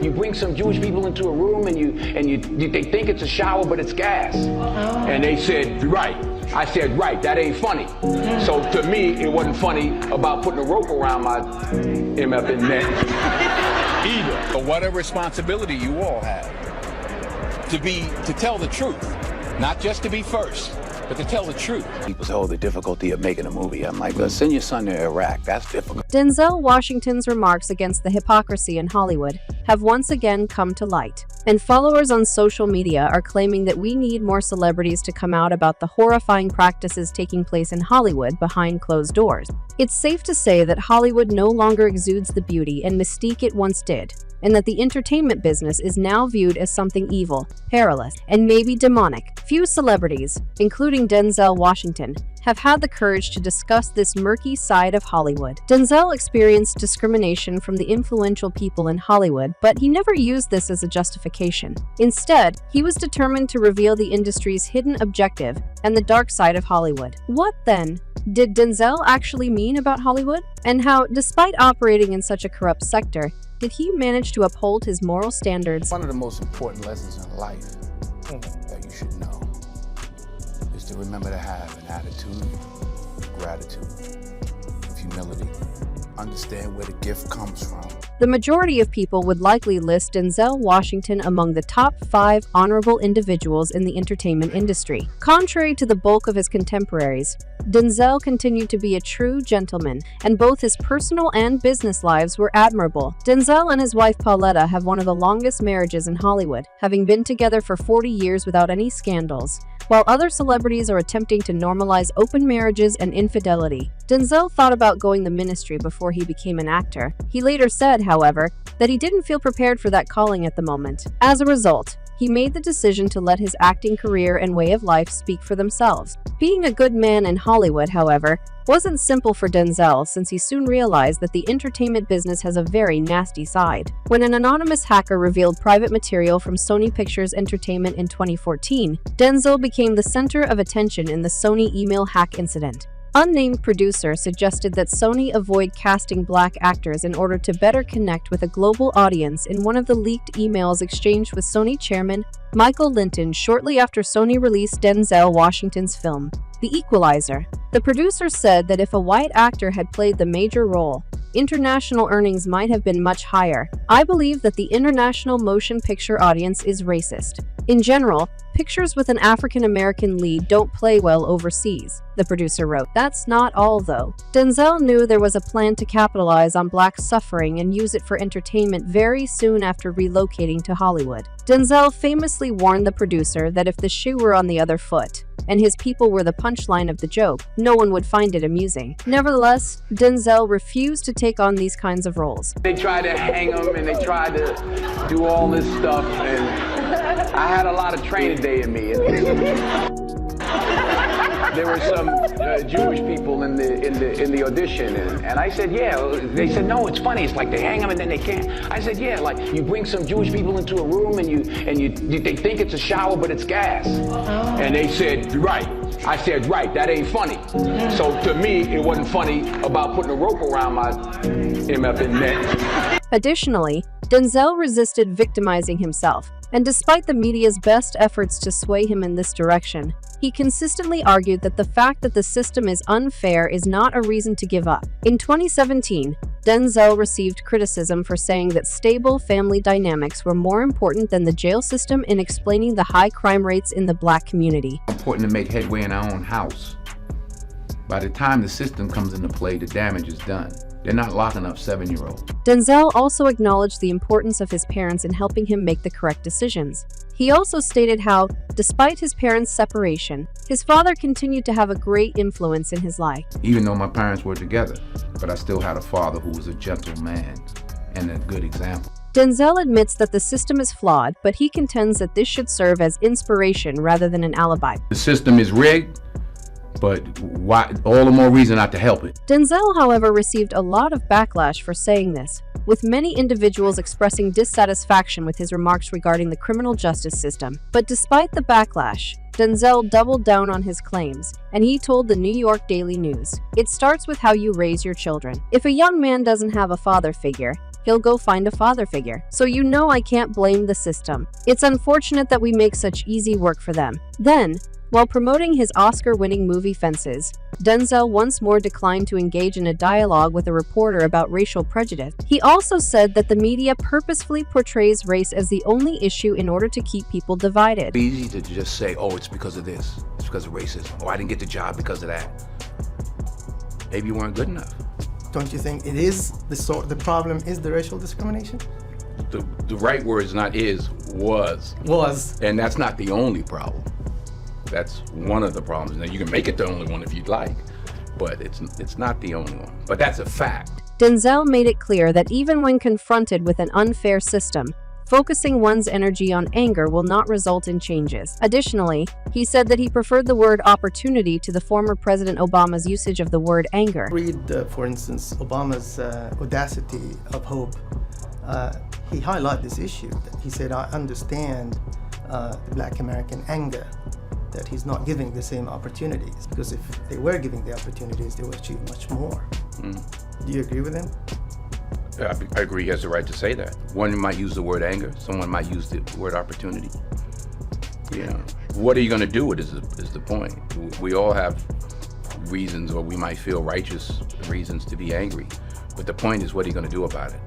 You bring some Jewish people into a room and they think it's a shower, but it's gas. Oh. And they said, right. I said, right, that ain't funny. So to me, it wasn't funny about putting a rope around my MFing neck either. But what a responsibility you all have to tell the truth, not just to be first, but to tell the truth. People say, oh, the difficulty of making a movie. I'm like, well, send your son to Iraq. That's difficult. Denzel Washington's remarks against the hypocrisy in Hollywood have once again come to light, and followers on social media are claiming that we need more celebrities to come out about the horrifying practices taking place in Hollywood behind closed doors. It's safe to say that Hollywood no longer exudes the beauty and mystique it once did, and that the entertainment business is now viewed as something evil, perilous, and maybe demonic. Few celebrities, including Denzel Washington, have had the courage to discuss this murky side of Hollywood. Denzel experienced discrimination from the influential people in Hollywood, but he never used this as a justification. Instead, he was determined to reveal the industry's hidden objective and the dark side of Hollywood. What, then, did Denzel actually mean about Hollywood? And how, despite operating in such a corrupt sector, did he manage to uphold his moral standards? One of the most important lessons in life that you should know is to remember to have an attitude of gratitude, of humility. Understand where the gift comes from. The majority of people would likely list Denzel Washington among the top 5 honorable individuals in the entertainment industry. Contrary to the bulk of his contemporaries, Denzel continued to be a true gentleman, and both his personal and business lives were admirable. Denzel and his wife Pauletta have one of the longest marriages in Hollywood, having been together for 40 years without any scandals. While other celebrities are attempting to normalize open marriages and infidelity, Denzel thought about going the ministry before he became an actor. He later said, however, that he didn't feel prepared for that calling at the moment. As a result, he made the decision to let his acting career and way of life speak for themselves. Being a good man in Hollywood, however, wasn't simple for Denzel, since he soon realized that the entertainment business has a very nasty side. When an anonymous hacker revealed private material from Sony Pictures Entertainment in 2014, Denzel became the center of attention in the Sony email hack incident. Unnamed producer suggested that Sony avoid casting black actors in order to better connect with a global audience in one of the leaked emails exchanged with Sony chairman Michael Linton shortly after Sony released Denzel Washington's film, The Equalizer. The producer said that if a white actor had played the major role, international earnings might have been much higher. I believe that the international motion picture audience is racist. In general, pictures with an African-American lead don't play well overseas, the producer wrote. That's not all, though. Denzel knew there was a plan to capitalize on black suffering and use it for entertainment very soon after relocating to Hollywood. Denzel famously warned the producer that if the shoe were on the other foot, and his people were the punchline of the joke, no one would find it amusing. Nevertheless, Denzel refused to take on these kinds of roles. They tried to hang him and they tried to do all this stuff, and I had a lot of training day in me. There were some Jewish people in the audition, and I said, yeah. They said, no, it's funny. It's like they hang them and then they can't. I said, yeah, like you bring some Jewish people into a room and they think it's a shower, but it's gas. Oh. And they said, right. I said, right, that ain't funny. So to me, it wasn't funny about putting a rope around my MFing neck. Additionally, Denzel resisted victimizing himself, and despite the media's best efforts to sway him in this direction, he consistently argued that the fact that the system is unfair is not a reason to give up. In 2017, Denzel received criticism for saying that stable family dynamics were more important than the jail system in explaining the high crime rates in the black community. It's important to make headway in our own house. By the time the system comes into play, the damage is done. They're not locking up 7-year-olds. Denzel also acknowledged the importance of his parents in helping him make the correct decisions. He also stated how, despite his parents' separation, his father continued to have a great influence in his life. Even though my parents were together, but I still had a father who was a gentleman and a good example. Denzel admits that the system is flawed, but he contends that this should serve as inspiration rather than an alibi. The system is rigged, but why, all the more reason not to help it. Denzel, however, received a lot of backlash for saying this, with many individuals expressing dissatisfaction with his remarks regarding the criminal justice system. But despite the backlash, Denzel doubled down on his claims, and he told the New York Daily News, "It starts with how you raise your children. If a young man doesn't have a father figure, he'll go find a father figure. So you know I can't blame the system. It's unfortunate that we make such easy work for them. Then, while promoting his Oscar-winning movie Fences, Denzel once more declined to engage in a dialogue with a reporter about racial prejudice. He also said that the media purposefully portrays race as the only issue in order to keep people divided. It's easy to just say, oh, it's because of this. It's because of racism. Oh, I didn't get the job because of that. Maybe you weren't good enough. Don't you think it is the problem is the racial discrimination? The right word is not is, was. Was. And that's not the only problem. That's one of the problems. Now, you can make it the only one if you'd like, but it's not the only one. But that's a fact. Denzel made it clear that even when confronted with an unfair system, focusing one's energy on anger will not result in changes. Additionally, he said that he preferred the word opportunity to the former President Obama's usage of the word anger. Read, for instance, Obama's audacity of hope. He highlighted this issue. He said, I understand the Black American anger, that he's not giving the same opportunities, because if they were giving the opportunities, they would achieve much more. Do you agree with him? I agree, he has the right to say that. One might use the word anger, someone might use the word opportunity. You know, what are you going to do with it is the point. We all have reasons, or we might feel righteous reasons to be angry, but the point is, what are you going to do about it?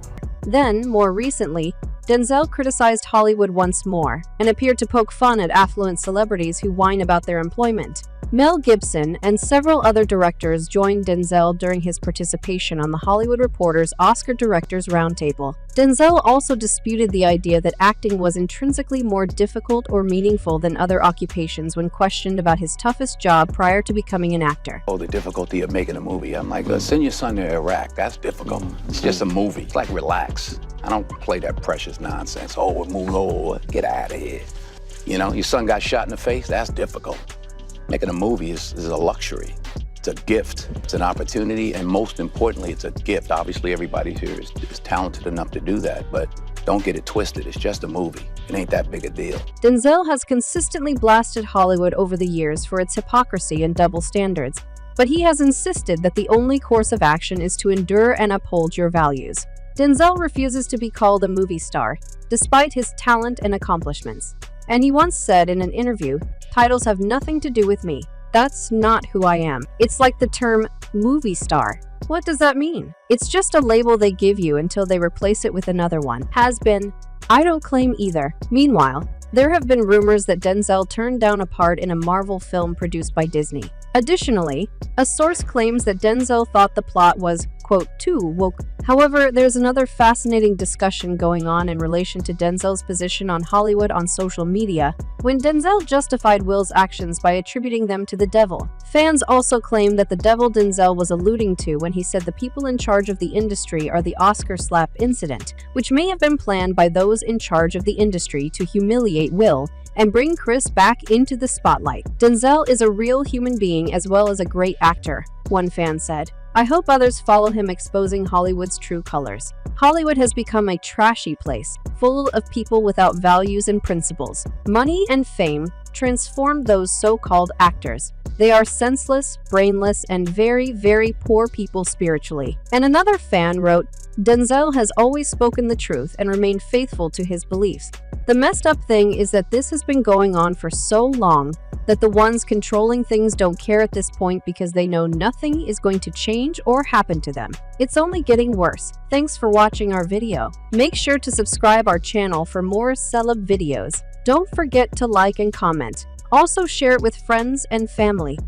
Then, more recently, Denzel criticized Hollywood once more and appeared to poke fun at affluent celebrities who whine about their employment. Mel Gibson and several other directors joined Denzel during his participation on The Hollywood Reporter's Oscar Directors Roundtable. Denzel also disputed the idea that acting was intrinsically more difficult or meaningful than other occupations when questioned about his toughest job prior to becoming an actor. Oh, the difficulty of making a movie. I'm like, send your son to Iraq. That's difficult. It's just a movie. It's like, relax. I don't play that precious nonsense. Oh, we're moving over. Get out of here. You know, your son got shot in the face. That's difficult. Making a movie is a luxury. It's a gift. It's an opportunity, and most importantly, it's a gift. Obviously, everybody here is talented enough to do that, but don't get it twisted. It's just a movie. It ain't that big a deal. Denzel has consistently blasted Hollywood over the years for its hypocrisy and double standards, but he has insisted that the only course of action is to endure and uphold your values. Denzel refuses to be called a movie star, despite his talent and accomplishments. And he once said in an interview, "Titles have nothing to do with me. That's not who I am." It's like the term movie star. What does that mean? It's just a label they give you until they replace it with another one. Has been. I don't claim either. Meanwhile, there have been rumors that Denzel turned down a part in a Marvel film produced by Disney. Additionally, a source claims that Denzel thought the plot was, quote, too woke. However, there's another fascinating discussion going on in relation to Denzel's position on Hollywood on social media, when Denzel justified Will's actions by attributing them to the devil. Fans also claim that the devil Denzel was alluding to when he said the people in charge of the industry are the Oscar slap incident, which may have been planned by those in charge of the industry to humiliate Will and bring Chris back into the spotlight. Denzel is a real human being as well as a great actor, one fan said. I hope others follow him exposing Hollywood's true colors. Hollywood has become a trashy place, full of people without values and principles. Money and fame transform those so-called actors. They are senseless, brainless, and very, very poor people spiritually. And another fan wrote, Denzel has always spoken the truth and remained faithful to his beliefs. The messed up thing is that this has been going on for so long that the ones controlling things don't care at this point because they know nothing is going to change or happen to them. It's only getting worse. Thanks for watching our video. Make sure to subscribe our channel for more celeb videos. Don't forget to like and comment. Also share it with friends and family.